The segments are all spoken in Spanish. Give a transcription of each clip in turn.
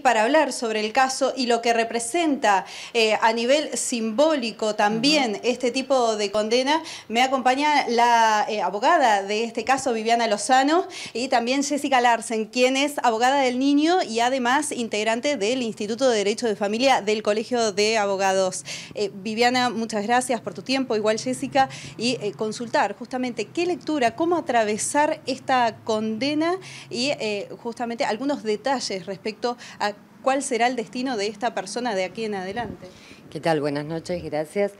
Para hablar sobre el caso y lo que representa a nivel simbólico también este tipo de condena, me acompaña la abogada de este caso, Viviana Lozano, y también Jessica Larsen, quien es abogada del niño y además integrante del Instituto de Derecho de Familia del Colegio de Abogados. Viviana, muchas gracias por tu tiempo, igual Jessica, y consultar justamente qué lectura, cómo atravesar esta condena y justamente algunos detalles respecto a cuál será el destino de esta persona de aquí en adelante. ¿Qué tal? Buenas noches, gracias.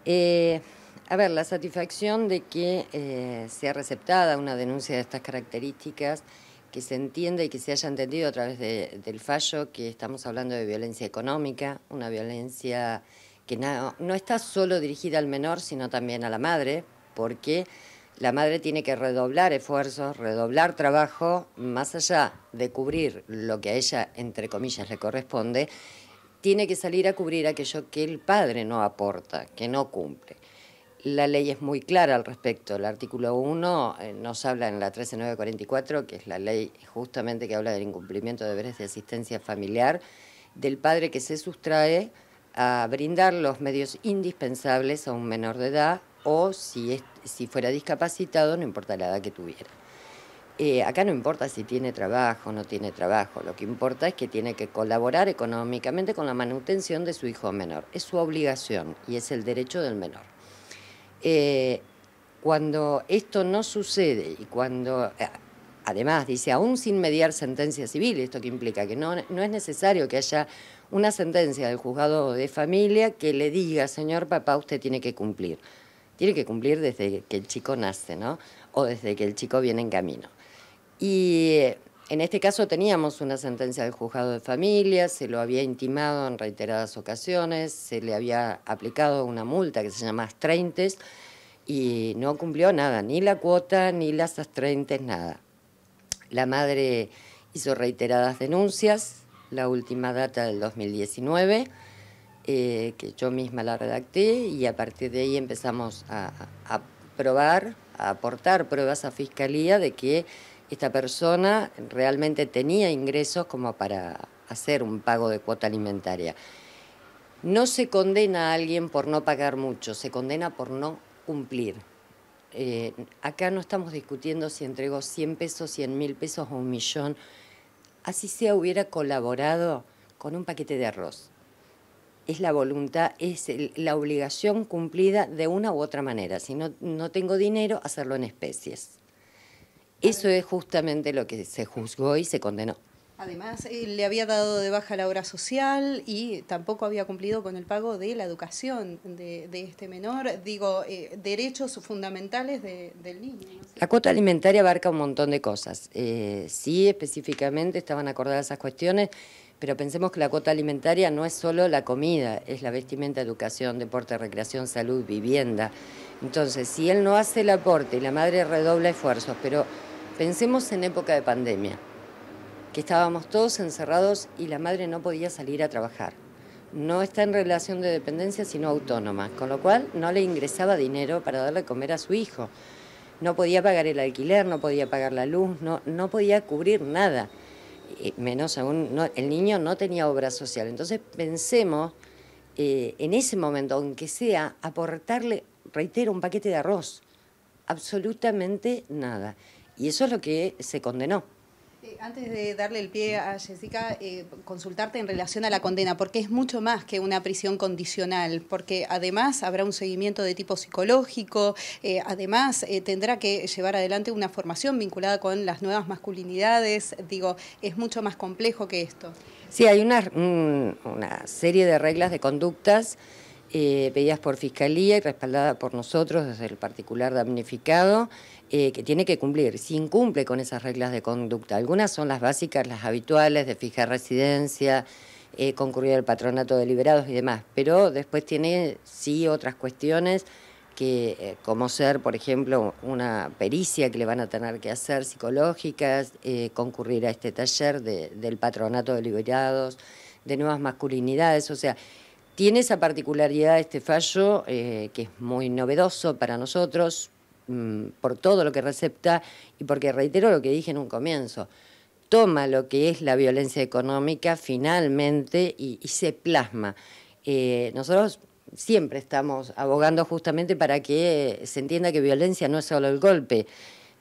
A ver, la satisfacción de que sea receptada una denuncia de estas características, que se entienda y que se haya entendido a través del fallo que estamos hablando de violencia económica, una violencia que no está solo dirigida al menor, sino también a la madre, porque la madre tiene que redoblar esfuerzos, redoblar trabajo, más allá de cubrir lo que a ella, entre comillas, le corresponde, tiene que salir a cubrir aquello que el padre no aporta, que no cumple. La ley es muy clara al respecto. El artículo 1 nos habla en la 13944, que es la ley justamente que habla del incumplimiento de deberes de asistencia familiar, del padre que se sustrae a brindar los medios indispensables a un menor de edad o si fuera discapacitado, no importa la edad que tuviera. Acá no importa si tiene trabajo o no tiene trabajo, lo que importa es que tiene que colaborar económicamente con la manutención de su hijo menor. Es su obligación y es el derecho del menor. Cuando esto no sucede y cuando, además dice, aún sin mediar sentencia civil, esto que implica que no es necesario que haya una sentencia del juzgado de familia que le diga, señor papá, usted tiene que cumplir. Tiene que cumplir desde que el chico nace, ¿no? O desde que el chico viene en camino. Y en este caso teníamos una sentencia del juzgado de familia, se lo había intimado en reiteradas ocasiones, se le había aplicado una multa que se llama astreintes y no cumplió nada, ni la cuota, ni las astreintes, nada. La madre hizo reiteradas denuncias, la última data del 2019, que yo misma la redacté y a partir de ahí empezamos a probar, a aportar pruebas a Fiscalía de que esta persona realmente tenía ingresos como para hacer un pago de cuota alimentaria. No se condena a alguien por no pagar mucho, se condena por no cumplir. Acá no estamos discutiendo si entregó 100 pesos, 100.000 pesos o 1.000.000. Así sea, hubiera colaborado con un paquete de arroz. Es la voluntad, es la obligación cumplida de una u otra manera. Si no tengo dinero, hacerlo en especies. Eso es justamente lo que se juzgó y se condenó. Además, le había dado de baja la obra social y tampoco había cumplido con el pago de la educación de este menor, derechos fundamentales del niño, ¿no? La cuota alimentaria abarca un montón de cosas. Sí, específicamente estaban acordadas esas cuestiones, pero pensemos que la cuota alimentaria no es solo la comida, es la vestimenta, educación, deporte, recreación, salud, vivienda. Entonces, si él no hace el aporte y la madre redobla esfuerzos, pero pensemos en época de pandemia, que estábamos todos encerrados y la madre no podía salir a trabajar. No está en relación de dependencia, sino autónoma, con lo cual no le ingresaba dinero para darle a comer a su hijo. No podía pagar el alquiler, no podía pagar la luz, no podía cubrir nada. Menos aún, el niño no tenía obra social. Entonces pensemos en ese momento, aunque sea aportarle, reitero, un paquete de arroz, absolutamente nada. Y eso es lo que se condenó. Antes de darle el pie a Jessica, consultarte en relación a la condena, porque es mucho más que una prisión condicional, porque además habrá un seguimiento de tipo psicológico, además tendrá que llevar adelante una formación vinculada con las nuevas masculinidades, es mucho más complejo que esto. Sí, hay una serie de reglas de conductas pedidas por Fiscalía y respaldada por nosotros desde el particular damnificado, que tiene que cumplir. Si incumple con esas reglas de conducta, algunas son las básicas, las habituales, de fijar residencia, concurrir al patronato de liberados y demás, pero después tiene sí otras cuestiones que, como ser, por ejemplo, una pericia que le van a tener que hacer psicológicas, concurrir a este taller del patronato de liberados, de nuevas masculinidades, o sea, tiene esa particularidad este fallo que es muy novedoso para nosotros por todo lo que recepta y porque reitero lo que dije en un comienzo. toma lo que es la violencia económica finalmente y se plasma. Nosotros siempre estamos abogando justamente para que se entienda que violencia no es solo el golpe,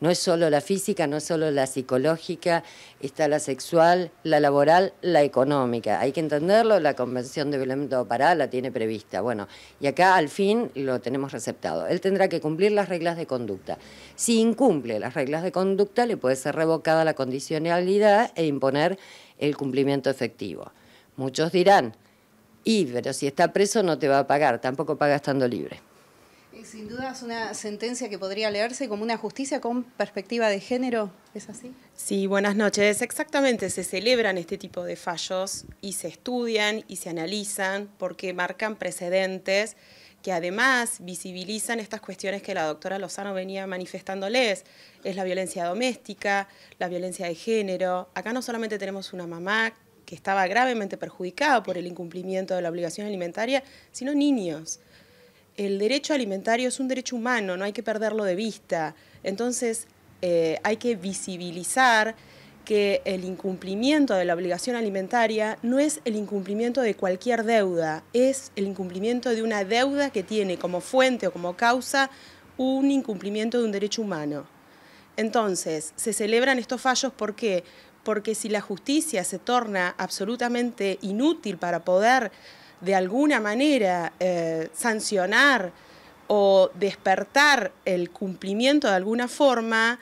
no es solo la física, no es solo la psicológica, está la sexual, la laboral, la económica. Hay que entenderlo, la Convención de Violento Pará la tiene prevista. Bueno, y acá al fin lo tenemos receptado. Él tendrá que cumplir las reglas de conducta. Si incumple las reglas de conducta, le puede ser revocada la condicionalidad e imponer el cumplimiento efectivo. Muchos dirán, pero si está preso no te va a pagar, tampoco paga estando libre. Sin duda es una sentencia que podría leerse como una justicia con perspectiva de género, ¿es así? Sí, buenas noches. Exactamente, se celebran este tipo de fallos y se estudian y se analizan porque marcan precedentes que además visibilizan estas cuestiones que la doctora Lozano venía manifestándoles. Es la violencia doméstica, la violencia de género. Acá no solamente tenemos una mamá que estaba gravemente perjudicada por el incumplimiento de la obligación alimentaria, sino niños. El derecho alimentario es un derecho humano, no hay que perderlo de vista. Entonces, hay que visibilizar que el incumplimiento de la obligación alimentaria no es el incumplimiento de cualquier deuda, es el incumplimiento de una deuda que tiene como fuente o como causa un incumplimiento de un derecho humano. Entonces, se celebran estos fallos, ¿por qué? Porque si la justicia se torna absolutamente inútil para poder de alguna manera sancionar o despertar el cumplimiento de alguna forma,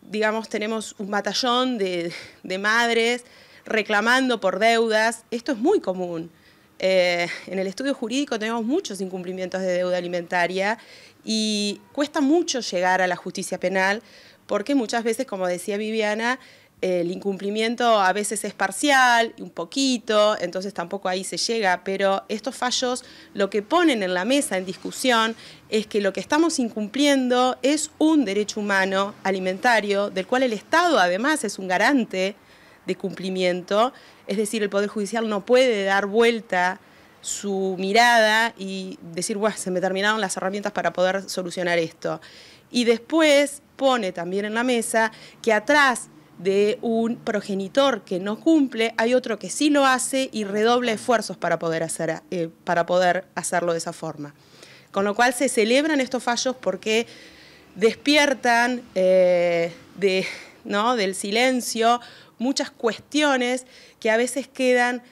digamos, tenemos un batallón de madres reclamando por deudas. Esto es muy común. En el estudio jurídico tenemos muchos incumplimientos de deuda alimentaria y cuesta mucho llegar a la justicia penal porque muchas veces, como decía Viviana, el incumplimiento a veces es parcial, un poquito, entonces tampoco ahí se llega, pero estos fallos lo que ponen en la mesa en discusión es que lo que estamos incumpliendo es un derecho humano alimentario, del cual el Estado además es un garante de cumplimiento, es decir, el Poder Judicial no puede dar vuelta su mirada y decir, bueno, se me terminaron las herramientas para poder solucionar esto. Y después pone también en la mesa que atrás de un progenitor que no cumple, hay otro que sí lo hace y redobla esfuerzos para poder hacerlo de esa forma. Con lo cual se celebran estos fallos porque despiertan del silencio muchas cuestiones que a veces quedan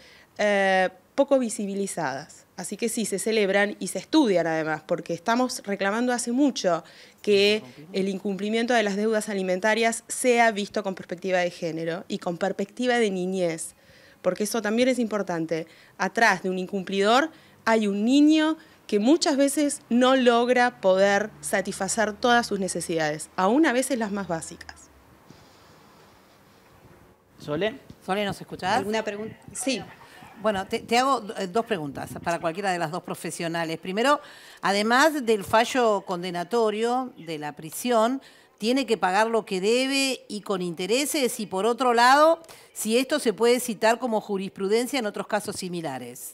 poco visibilizadas. Así que sí, se celebran y se estudian además, porque estamos reclamando hace mucho que el incumplimiento de las deudas alimentarias sea visto con perspectiva de género y con perspectiva de niñez, porque eso también es importante. Atrás de un incumplidor hay un niño que muchas veces no logra poder satisfacer todas sus necesidades, aún a veces las más básicas. ¿Sole? Sole, ¿nos escuchás? ¿Alguna pregunta? Sí. Bueno, te hago dos preguntas para cualquiera de las dos profesionales. Primero, además del fallo condenatorio de la prisión, tiene que pagar lo que debe y con intereses. Y por otro lado, si esto se puede citar como jurisprudencia en otros casos similares.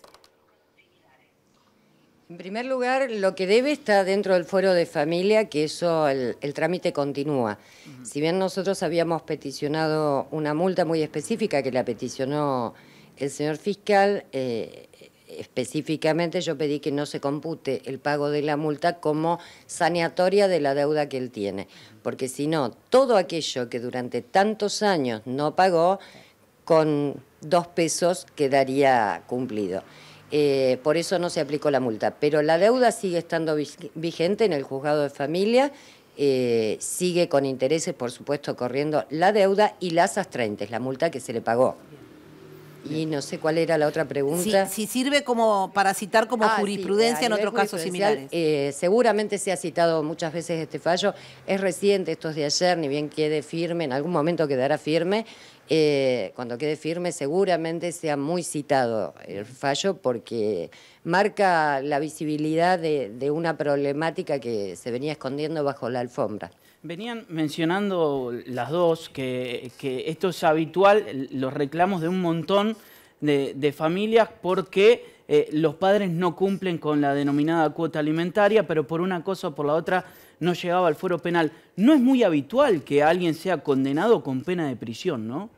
En primer lugar, lo que debe está dentro del fuero de familia, que eso, el trámite continúa. Si bien nosotros habíamos peticionado una multa muy específica que la peticionó el señor fiscal, específicamente yo pedí que no se compute el pago de la multa como saneatoria de la deuda que él tiene, porque si no, todo aquello que durante tantos años no pagó, con 2 pesos quedaría cumplido. Por eso no se aplicó la multa, pero la deuda sigue estando vigente en el juzgado de familia, sigue con intereses, por supuesto, corriendo la deuda y las astrentes, la multa que se le pagó. Y no sé cuál era la otra pregunta. Si sirve como para citar como jurisprudencia en otros casos similares. Seguramente se ha citado muchas veces este fallo. Es reciente, esto es de ayer, ni bien quede firme, en algún momento quedará firme. Cuando quede firme seguramente sea muy citado el fallo porque marca la visibilidad de una problemática que se venía escondiendo bajo la alfombra. Venían mencionando las dos que esto es habitual, los reclamos de un montón de familias porque los padres no cumplen con la denominada cuota alimentaria, pero por una cosa o por la otra no llegaba al fuero penal. No es muy habitual que alguien sea condenado con pena de prisión, ¿no?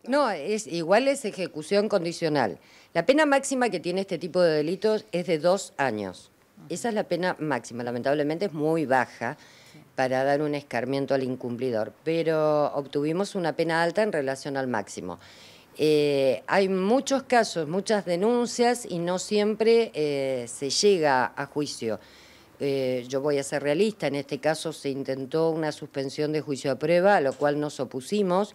No, igual es ejecución condicional. La pena máxima que tiene este tipo de delitos es de 2 años. Esa es la pena máxima. Lamentablemente es muy baja para dar un escarmiento al incumplidor, pero obtuvimos una pena alta en relación al máximo. Hay muchos casos, muchas denuncias y no siempre se llega a juicio. Yo voy a ser realista, en este caso se intentó una suspensión de juicio a prueba, a lo cual nos opusimos,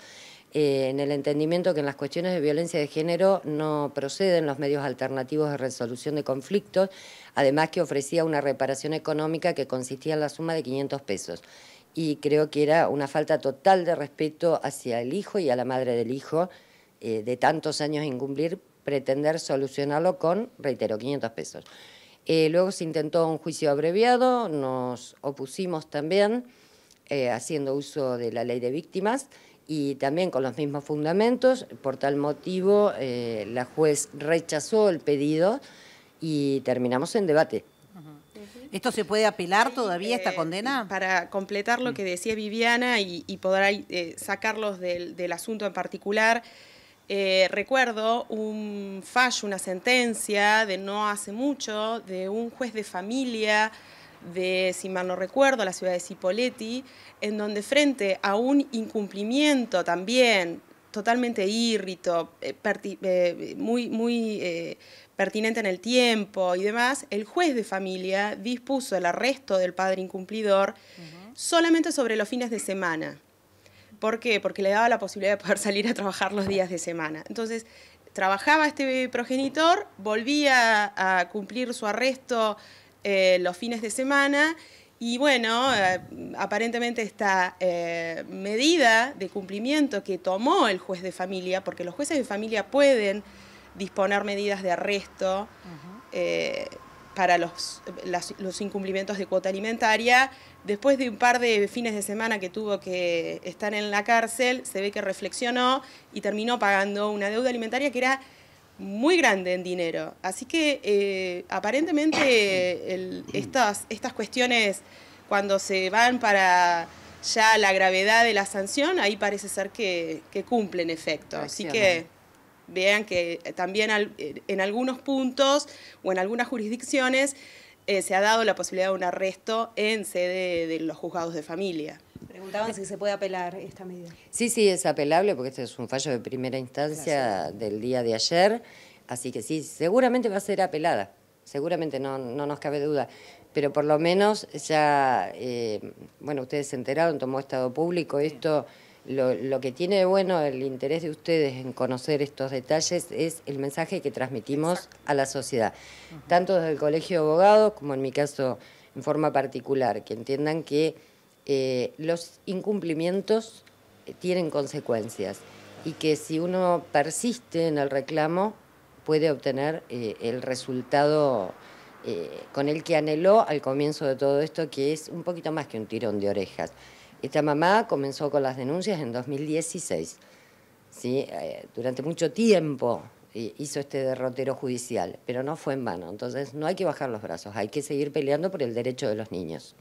en el entendimiento que en las cuestiones de violencia de género no proceden los medios alternativos de resolución de conflictos, además que ofrecía una reparación económica que consistía en la suma de 500 pesos. Y creo que era una falta total de respeto hacia el hijo y a la madre del hijo, de tantos años incumplir, pretender solucionarlo con, reitero, 500 pesos. Luego se intentó un juicio abreviado, nos opusimos también, haciendo uso de la ley de víctimas, y también con los mismos fundamentos. Por tal motivo, la juez rechazó el pedido y terminamos en debate. ¿Esto se puede apelar todavía, esta condena? Para completar lo que decía Viviana y poder sacarlos del asunto en particular, recuerdo un fallo, una sentencia de no hace mucho, de un juez de familia de, si mal no recuerdo, la ciudad de Cipolletti, en donde frente a un incumplimiento también totalmente írrito, muy pertinente en el tiempo y demás, el juez de familia dispuso el arresto del padre incumplidor solamente sobre los fines de semana. ¿Por qué? Porque le daba la posibilidad de poder salir a trabajar los días de semana. Entonces, trabajaba este progenitor, volvía a cumplir su arresto los fines de semana y bueno, aparentemente esta medida de cumplimiento que tomó el juez de familia, porque los jueces de familia pueden disponer medidas de arresto para los incumplimientos de cuota alimentaria, después de un par de fines de semana que tuvo que estar en la cárcel, se ve que reflexionó y terminó pagando una deuda alimentaria que era muy grande en dinero. Así que aparentemente estas cuestiones, cuando se van para ya la gravedad de la sanción, ahí parece ser que cumplen efecto. Así que vean que también en algunos puntos o en algunas jurisdicciones se ha dado la posibilidad de un arresto en sede de los juzgados de familia. Preguntaban si se puede apelar esta medida. Sí, sí, es apelable porque este es un fallo de primera instancia del día de ayer, así que sí, seguramente va a ser apelada, seguramente no nos cabe duda, pero por lo menos ya, bueno, ustedes se enteraron, tomó estado público esto. Lo que tiene de bueno el interés de ustedes en conocer estos detalles es el mensaje que transmitimos a la sociedad, tanto desde el Colegio de Abogados como en mi caso en forma particular, que entiendan que los incumplimientos tienen consecuencias y que si uno persiste en el reclamo puede obtener el resultado con el que anheló al comienzo de todo esto, que es un poquito más que un tirón de orejas. Esta mamá comenzó con las denuncias en 2016, ¿sí? Durante mucho tiempo hizo este derrotero judicial, pero no fue en vano. Entonces no hay que bajar los brazos, hay que seguir peleando por el derecho de los niños.